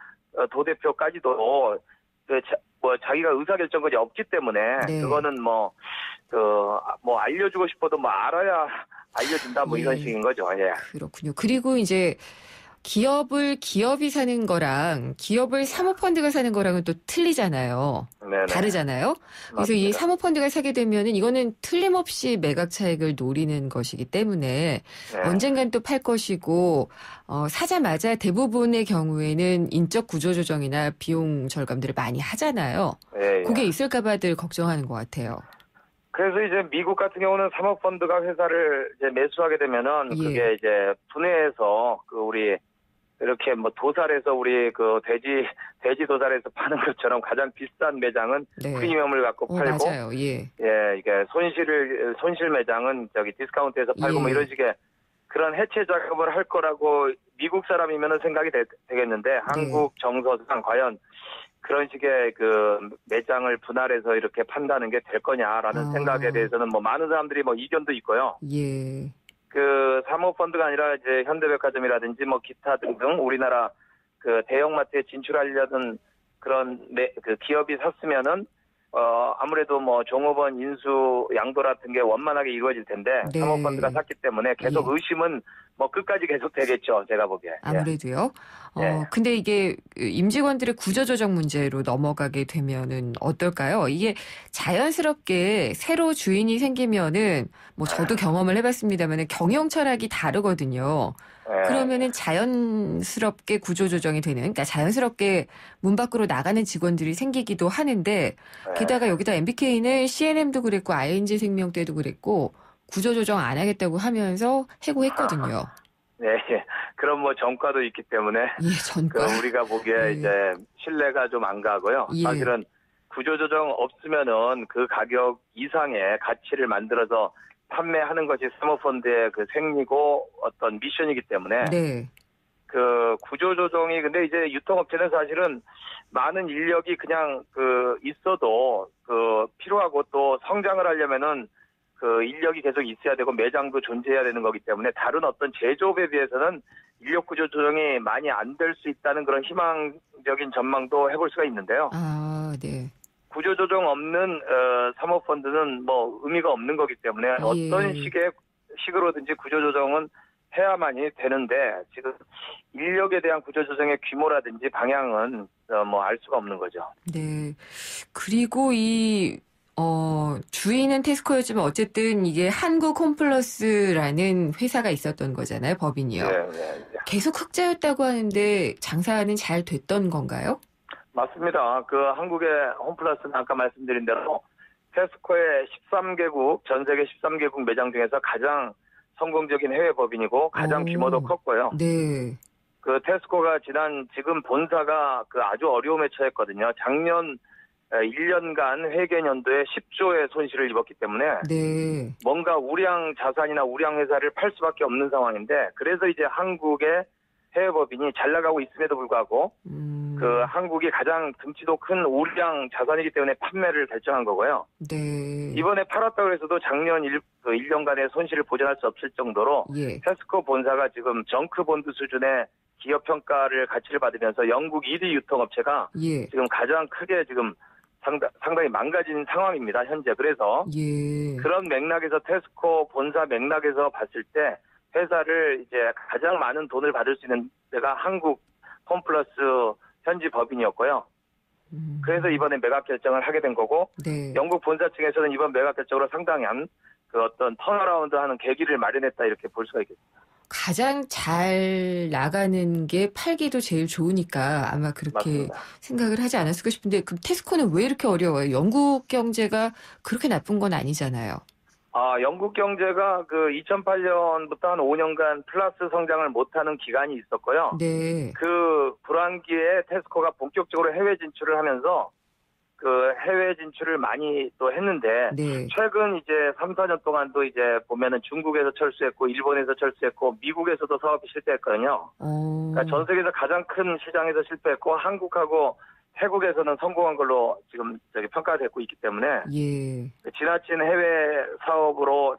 도대표까지도 자기가 의사결정권이 없기 때문에 그거는 뭐 알려주고 싶어도 뭐 알아야 알려준다 뭐 이런 식인 거죠. 예. 그렇군요. 그리고 이제 기업이 사는 거랑 기업을 사모펀드가 사는 거랑은 또 틀리잖아요. 네네. 다르잖아요. 그래서 이 사모펀드가 사게 되면은 이거는 틀림없이 매각 차익을 노리는 것이기 때문에 언젠간 또 팔 것이고 사자마자 대부분의 경우에는 인적 구조 조정이나 비용 절감들을 많이 하잖아요. 그게 있을까봐들 걱정하는 것 같아요. 그래서 이제 미국 같은 경우는 사모펀드가 회사를 이제 매수하게 되면은 그게 이제 분해해서 우리 이렇게 뭐 도살해서 우리 돼지 도살해서 파는 것처럼 가장 비싼 매장은 프리미엄을 갖고 팔고 맞아요. 예, 이게 손실 매장은 디스카운트에서 팔고 뭐 이런 식의 그런 해체 작업을 할 거라고 미국 사람이면은 생각이 되겠는데 한국 정서상 과연 그런 식의 매장을 분할해서 이렇게 판다는 게 될 거냐라는 생각에 대해서는 뭐 많은 사람들이 뭐 이견도 있고요. 예. 사모펀드가 아니라 이제 현대백화점이라든지 뭐 기타 등등 우리나라 대형마트에 진출하려는 그런 기업이 샀으면은 아무래도 뭐 종업원 인수 양도 같은 게 원만하게 이루어질 텐데 사모펀드가 샀기 때문에 계속 의심은 뭐 끝까지 계속 되겠죠. 제가 보기에. 아무래도요. 근데 이게 임직원들의 구조조정 문제로 넘어가게 되면은 어떨까요? 이게 자연스럽게 새로 주인이 생기면은 뭐 저도 경험을 해봤습니다만은 경영 철학이 다르거든요. 그러면은 자연스럽게 구조조정이 되는, 그러니까 자연스럽게 문 밖으로 나가는 직원들이 생기기도 하는데 게다가 여기다 MBK는 CNM도 그랬고 ING 생명 때도 그랬고 구조조정 안 하겠다고 하면서 해고했거든요. 네, 그런 뭐 전과도 있기 때문에 전과. 우리가 보기에 이제 신뢰가 좀 안 가고요. 사실은 구조조정 없으면은 그 가격 이상의 가치를 만들어서 판매하는 것이 사모펀드의 생리고 어떤 미션이기 때문에 구조조정이 근데 이제 유통업체는 사실은 많은 인력이 그냥 있어도 필요하고 또 성장을 하려면은 인력이 계속 있어야 되고 매장도 존재해야 되는 거기 때문에 다른 어떤 제조업에 비해서는 인력 구조 조정이 많이 안 될 수 있다는 그런 희망적인 전망도 해볼 수가 있는데요. 구조 조정 없는 사모펀드는 뭐 의미가 없는 거기 때문에 어떤 식으로든지 구조 조정은 해야만이 되는데 지금 인력에 대한 구조 조정의 규모라든지 방향은 뭐 알 수가 없는 거죠. 네. 그리고 주인은 테스코였지만 어쨌든 이게 한국 홈플러스라는 회사가 있었던 거잖아요, 법인이요. 계속 흑자였다고 하는데 장사는 잘 됐던 건가요? 맞습니다. 한국의 홈플러스는 아까 말씀드린 대로 테스코의 13개국, 전 세계 13개국 매장 중에서 가장 성공적인 해외 법인이고 가장 규모도 컸고요. 테스코가 지금 본사가 아주 어려움에 처했거든요. 작년 1년간 회계연도에 10조의 손실을 입었기 때문에 뭔가 우량 자산이나 우량 회사를 팔 수밖에 없는 상황인데 그래서 이제 한국의 해외 법인이 잘 나가고 있음에도 불구하고 한국이 가장 등치도 큰 우량 자산이기 때문에 판매를 결정한 거고요. 이번에 팔았다고 해서도 작년 1년간의 손실을 보전할 수 없을 정도로 테스코 본사가 지금 정크본드 수준의 기업 평가를 가치를 받으면서 영국 1위 유통업체가 지금 가장 크게 지금 상당히 망가진 상황입니다, 현재. 그래서 그런 맥락에서 테스코 본사 맥락에서 봤을 때 회사를 이제 가장 많은 돈을 받을 수 있는 데가 한국 홈플러스 현지 법인이었고요. 그래서 이번에 매각 결정을 하게 된 거고 영국 본사 측에서는 이번 매각 결정으로 상당한 어떤 턴어라운드 하는 계기를 마련했다 이렇게 볼 수가 있겠습니다. 가장 잘 나가는 게 팔기도 제일 좋으니까 아마 그렇게 맞습니다. 생각을 하지 않았을까 싶은데 그럼 테스코는 왜 이렇게 어려워요? 영국 경제가 그렇게 나쁜 건 아니잖아요. 영국 경제가 그 2008년부터 한 5년간 플러스 성장을 못하는 기간이 있었고요. 네. 그 불황기에 테스코가 본격적으로 해외 진출을 하면서 그 해외 진출을 많이 또 했는데 네. 최근 이제 3, 4년 동안도 이제 보면은 중국에서 철수했고 일본에서 철수했고 미국에서도 사업이 실패했거든요. 그러니까 전 세계에서 가장 큰 시장에서 실패했고 한국하고 태국에서는 성공한 걸로 지금 평가되고 있기 때문에 예. 지나친 해외 사업으로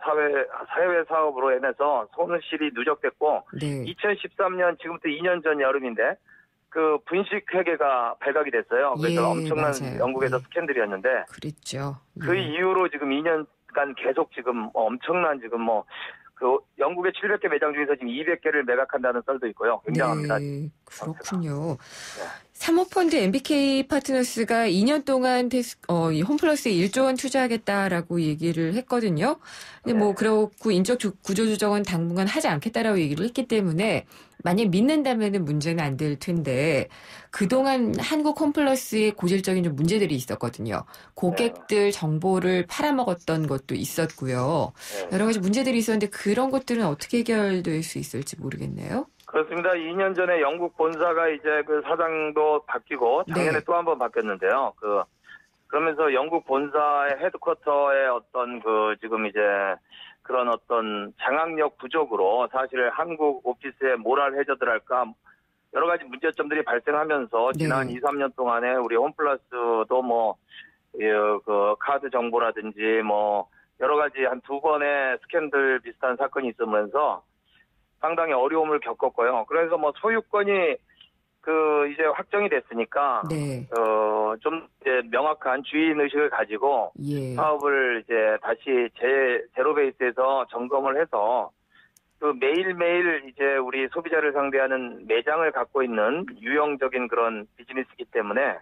인해서 손실이 누적됐고 네. 2013년 지금부터 2년 전 여름인데 그 분식 회계가 발각이 됐어요. 그래서 예, 엄청난 맞아요. 영국에서 예. 스캔들이었는데 그랬죠. 그 이후로 지금 2년간 계속 지금 엄청난 지금 그 영국의 700개 매장 중에서 지금 200개를 매각한다는 썰도 있고요. 굉장합니다. 네, 그렇군요. 사모펀드 MBK 파트너스가 2년 동안 이 홈플러스에 1조 원 투자하겠다라고 얘기를 했거든요. 근데 뭐 그렇고 인적 구조조정은 당분간 하지 않겠다라고 얘기를 했기 때문에 만약 믿는다면은 문제는 안 될 텐데 그동안 한국 홈플러스의 고질적인 좀 문제들이 있었거든요. 고객들 정보를 팔아먹었던 것도 있었고요. 여러 가지 문제들이 있었는데 그런 것들은 어떻게 해결될 수 있을지 모르겠네요. 그렇습니다. 2년 전에 영국 본사가 이제 그 사장도 바뀌고 작년에 네. 또 한 번 바뀌었는데요. 그러면서 영국 본사의 헤드쿼터의 어떤 지금 이제 그런 어떤 장악력 부족으로 사실 한국 오피스의 모랄 해저드랄까 여러 가지 문제점들이 발생하면서 지난 2, 3년 동안에 우리 홈플러스도 그 카드 정보라든지 여러 가지 한 2번의 스캔들 비슷한 사건이 있으면서 상당히 어려움을 겪었고요. 그래서 소유권이 이제 확정이 됐으니까 네. 좀 이제 명확한 주인 의식을 가지고 예. 사업을 이제 다시 제로 베이스에서 점검을 해서 매일매일 이제 우리 소비자를 상대하는 매장을 갖고 있는 유형적인 그런 비즈니스이기 때문에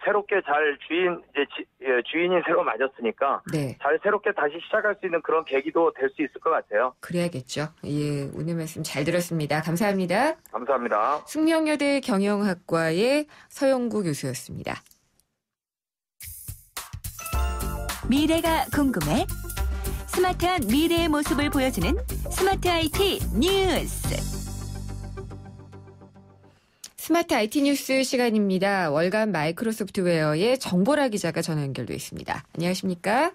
새롭게 잘 주인이 새로 맞았으니까 네. 잘 새롭게 다시 시작할 수 있는 그런 계기도 될 수 있을 것 같아요. 그래야겠죠. 예, 오늘 말씀 잘 들었습니다. 감사합니다. 감사합니다. 숙명여대 경영학과의 서영구 교수였습니다. 미래가 궁금해? 스마트한 미래의 모습을 보여주는 스마트 IT 뉴스. 스마트 IT 뉴스 시간입니다. 월간 마이크로소프트웨어의 정보라 기자가 전화 연결돼 있습니다. 안녕하십니까?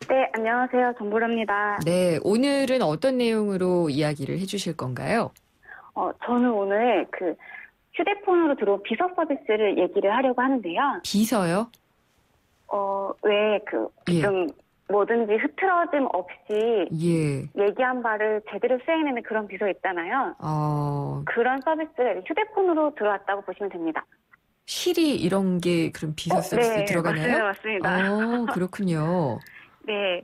네, 안녕하세요. 정보라입니다. 네, 오늘은 어떤 내용으로 이야기를 해주실 건가요? 저는 오늘 휴대폰으로 들어온 비서 서비스를 얘기를 하려고 하는데요. 비서요? 왜 지금 뭐든지 흐트러짐 없이 얘기한 바를 제대로 수행하는 그런 비서 있잖아요. 그런 서비스가 휴대폰으로 들어왔다고 보시면 됩니다. 시리 이런 게 그런 비서 서비스에 네, 들어가나요? 맞습니다. 그렇군요. 네,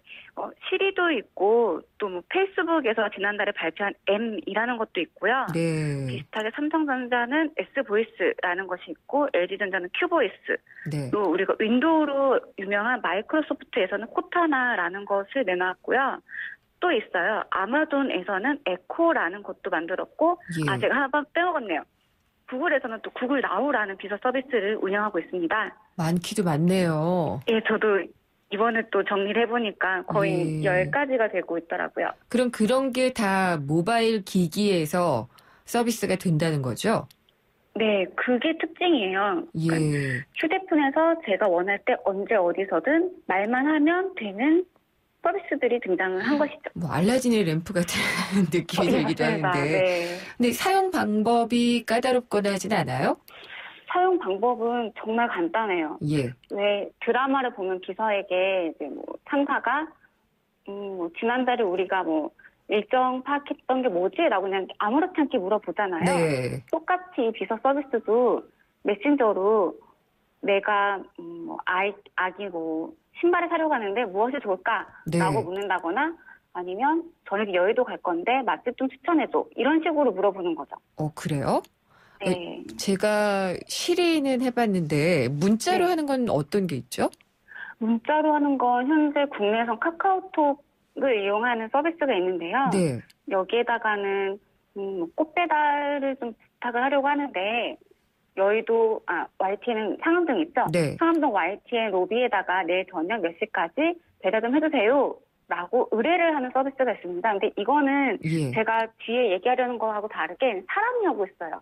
시리도 있고 또 페이스북에서 지난달에 발표한 M이라는 것도 있고요. 네. 비슷하게 삼성전자는 S보이스라는 것이 있고 LG전자는 Q보이스. 네. 또 우리가 윈도우로 유명한 마이크로소프트에서는 코타나라는 것을 내놨고요. 또 있어요. 아마존에서는 에코라는 것도 만들었고 제가 하나 빼먹었네요. 구글에서는 또 구글 나우라는 비서 서비스를 운영하고 있습니다. 많기도 많네요. 예, 저도 이번에 또 정리를 해보니까 거의 10가지가 되고 있더라고요. 그럼 그런 게 다 모바일 기기에서 서비스가 된다는 거죠? 네, 그게 특징이에요. 그러니까 휴대폰에서 제가 원할 때 언제 어디서든 말만 하면 되는 서비스들이 등장을 한 것이죠. 알라딘의 램프 같은 느낌이 들기도 하는데. 네. 근데 사용 방법이 까다롭거나 하진 않아요? 사용 방법은 정말 간단해요. 왜 드라마를 보면 기사에게 이제 상사가 지난달에 우리가 일정 파악했던 게 뭐지? 라고 그냥 아무렇지 않게 물어보잖아요. 네. 똑같이 이 비서 서비스도 메신저로 내가 아기 신발을 사려고 하는데 무엇이 좋을까? 라고 묻는다거나 아니면 저녁에 여의도 갈 건데 맛집 좀 추천해줘. 이런 식으로 물어보는 거죠. 그래요? 네. 제가 시리는 해봤는데 문자로 하는 건 어떤 게 있죠? 문자로 하는 건 현재 국내에선 카카오톡을 이용하는 서비스가 있는데요. 네. 여기에다가는 꽃 배달을 좀 부탁을 하려고 하는데 여의도 YTN 상암동 있죠? 네. 상암동 YTN 로비에다가 내일 저녁 몇 시까지 배달 좀 해주세요. 라고 의뢰를 하는 서비스가 있습니다. 근데 이거는 제가 뒤에 얘기하려는 거하고 다르게 사람이 하고 있어요.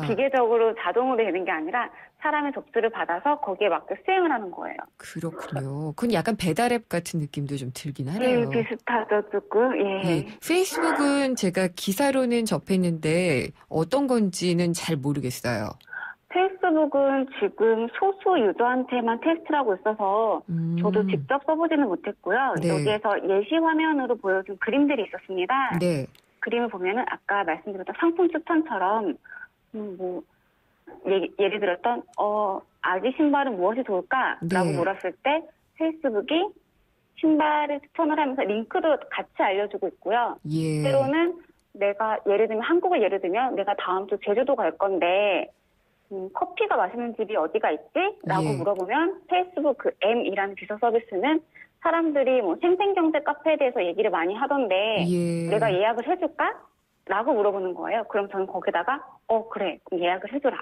기계적으로 자동으로 되는 게 아니라 사람의 접수를 받아서 거기에 맞게 수행을 하는 거예요. 그렇군요. 그건 약간 배달앱 같은 느낌도 좀 들긴 하네요. 비슷하죠, 조금. 예. 페이스북은 제가 기사로는 접했는데 어떤 건지는 잘 모르겠어요. 페이스북은 지금 소수 유저한테만 테스트를 하고 있어서 저도 직접 써보지는 못했고요. 네. 여기에서 예시 화면으로 보여준 그림들이 있었습니다. 네. 그림을 보면은 아까 말씀드렸던 상품 추천처럼 예를 들었던 아기 신발은 무엇이 좋을까라고 물었을 때 페이스북이 신발을 추천을 하면서 링크도 같이 알려주고 있고요. 때로는 내가 한국을 예를 들면 내가 다음 주 제주도 갈 건데 커피가 맛있는 집이 어디가 있지? 라고 물어보면 페이스북 그 M이라는 비서 서비스는 사람들이 생생경제 카페에 대해서 얘기를 많이 하던데 내가 예약을 해줄까? 라고 물어보는 거예요. 그럼 저는 거기다가 그래 그럼 예약을 해줘라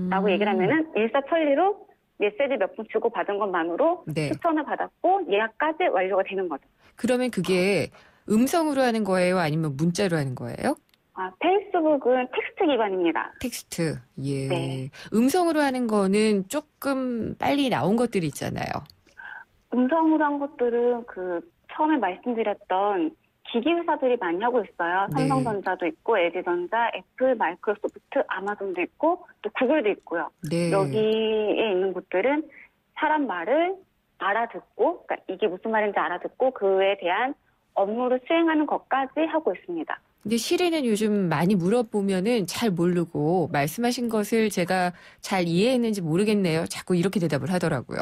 라고 얘기를 하면은 일사천리로 메시지 몇 분 주고 받은 것만으로 추천을 받았고 예약까지 완료가 되는 거죠. 그러면 그게 음성으로 하는 거예요? 아니면 문자로 하는 거예요? 페이스북은 텍스트 기반입니다. 텍스트. 네. 음성으로 하는 거는 조금 빨리 나온 것들이 있잖아요. 음성으로 한 것들은 처음에 말씀드렸던 기기 회사들이 많이 하고 있어요. 삼성전자도 있고, LG전자, 애플, 마이크로소프트, 아마존도 있고, 또 구글도 있고요. 여기에 있는 곳들은 사람 말을 알아듣고, 그러니까 이게 무슨 말인지 알아듣고 그에 대한 업무를 수행하는 것까지 하고 있습니다. 근데 시리는 요즘 많이 물어보면은 잘 모르고 말씀하신 것을 제가 잘 이해했는지 모르겠네요. 자꾸 이렇게 대답을 하더라고요.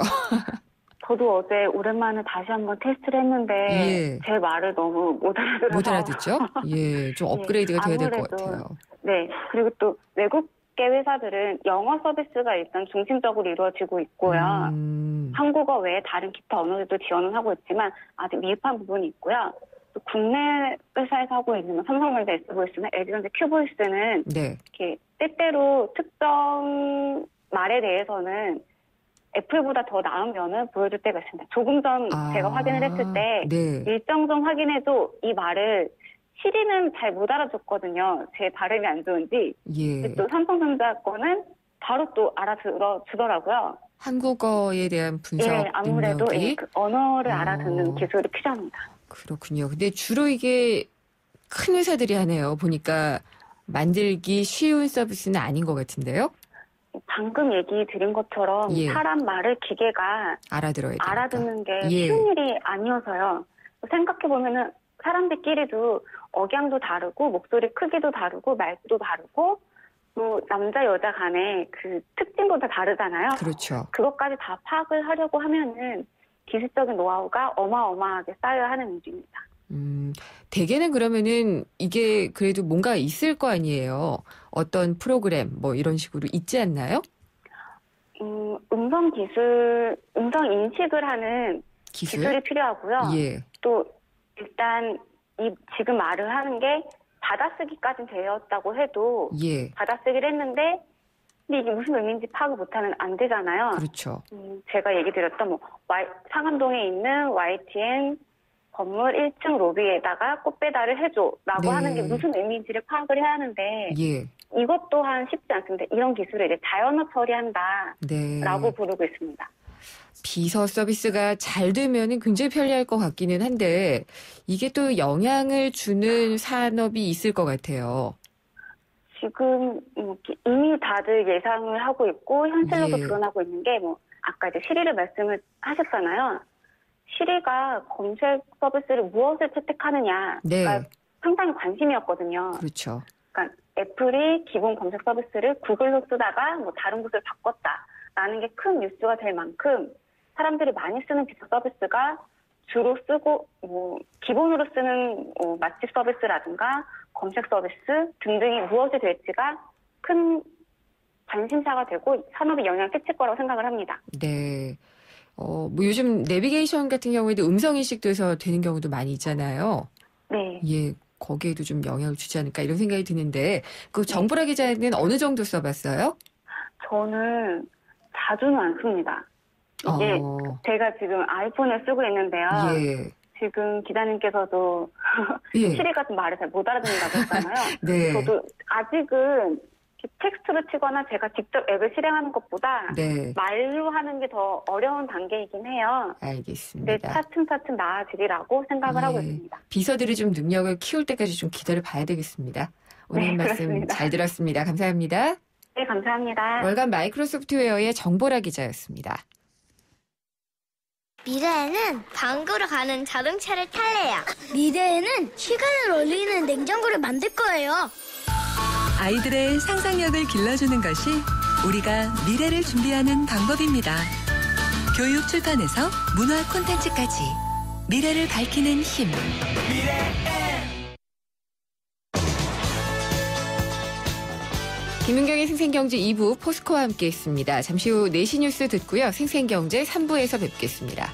저도 어제 오랜만에 다시 한번 테스트를 했는데 제 말을 너무 못 알아들어서. 못 알아듣죠? 좀 업그레이드가 돼야 될 것 같아요. 네. 그리고 또 외국계 회사들은 영어 서비스가 일단 중심적으로 이루어지고 있고요. 한국어 외에 다른 기타 언어들도 지원을 하고 있지만 아직 미흡한 부분이 있고요. 또 국내 회사에서 하고 있는 삼성전자, SVS나 LG전자, 큐보이스는 이렇게 때때로 특정 말에 대해서는 애플보다 더 나은 면을 보여줄 때가 있습니다. 조금 전 제가 확인을 했을 때 일정 좀 확인해도 이 말을 시리는 잘 못 알아줬거든요. 제 발음이 안 좋은지. 또 삼성전자 거는 바로 또 알아들어주더라고요. 한국어에 대한 분석 아무래도 능력이? 그 언어를 알아듣는 기술이 필요합니다. 그렇군요. 근데 주로 이게 큰 회사들이 하네요. 보니까 만들기 쉬운 서비스는 아닌 것 같은데요. 방금 얘기 드린 것처럼 사람 말을 기계가 알아듣는 게 쉬운 일이 아니어서요. 생각해보면은 사람들끼리도 억양도 다르고 목소리 크기도 다르고 말투도 다르고 또 남자 여자 간에 그 특징도 다 다르잖아요. 그렇죠. 그것까지 다 파악을 하려고 하면은 기술적인 노하우가 어마어마하게 쌓여야 하는 일입니다. 대개는 그러면은 이게 그래도 뭔가 있을 거 아니에요. 어떤 프로그램 뭐 이런 식으로 있지 않나요? 음성 인식을 하는 기술이 필요하고요. 또 일단 지금 말을 하는 게 받아쓰기까지는 되었다고 해도 받아쓰기를 했는데 근데 이게 무슨 의미인지 파악을 못하면 안 되잖아요. 그렇죠. 제가 얘기 드렸던 상암동에 있는 YTN 건물 1층 로비에다가 꽃 배달을 해줘라고 하는 게 무슨 의미인지를 파악을 해야 하는데 이것 또한 쉽지 않습니다. 이런 기술을 이제 자연어 처리한다라고 부르고 있습니다. 비서 서비스가 잘 되면 굉장히 편리할 것 같기는 한데 이게 또 영향을 주는 산업이 있을 것 같아요. 지금 이미 다들 예상을 하고 있고 현실로도 드러나고 있는 게 아까 이제 시리를 말씀을 하셨잖아요. 시리가 검색 서비스를 무엇을 채택하느냐가 상당히 관심이었거든요. 그렇죠. 그러니까 애플이 기본 검색 서비스를 구글로 쓰다가 다른 곳을 바꿨다라는 게 큰 뉴스가 될 만큼 사람들이 많이 쓰는 비서 서비스가 주로 쓰고 기본으로 쓰는 맛집 서비스라든가 검색 서비스 등등이 무엇이 될지가 큰 관심사가 되고 산업에 영향을 끼칠 거라고 생각을 합니다. 네. 요즘 내비게이션 같은 경우에도 음성 인식돼서 되는 경우도 많이 있잖아요. 네. 예, 거기에도 좀 영향을 주지 않을까 이런 생각이 드는데 그 정보라 기자는 어느 정도 써봤어요? 저는 자주는 안 씁니다. 이게 제가 지금 아이폰을 쓰고 있는데요. 예. 지금 기자님께서도 예. 시리 같은 말을 잘 못 알아듣는다고 했잖아요. 네. 저도 아직은 텍스트로 치거나 제가 직접 앱을 실행하는 것보다 네. 말로 하는 게 더 어려운 단계이긴 해요. 알겠습니다. 네, 차츰차츰 나아지리라고 생각을 하고 있습니다. 비서들이 좀 능력을 키울 때까지 좀 기다려 봐야 되겠습니다. 오늘 네, 말씀 그렇습니다. 잘 들었습니다. 감사합니다. 네, 감사합니다. 월간 마이크로소프트웨어의 정보라 기자였습니다. 미래에는 방구로 가는 자동차를 탈래요. 미래에는 시간을 올리는 냉장고를 만들 거예요. 아이들의 상상력을 길러주는 것이 우리가 미래를 준비하는 방법입니다. 교육 출판에서 문화 콘텐츠까지 미래를 밝히는 힘. 김은경의 생생경제 2부 포스코와 함께했습니다. 잠시 후 4시 뉴스 듣고요. 생생경제 3부에서 뵙겠습니다.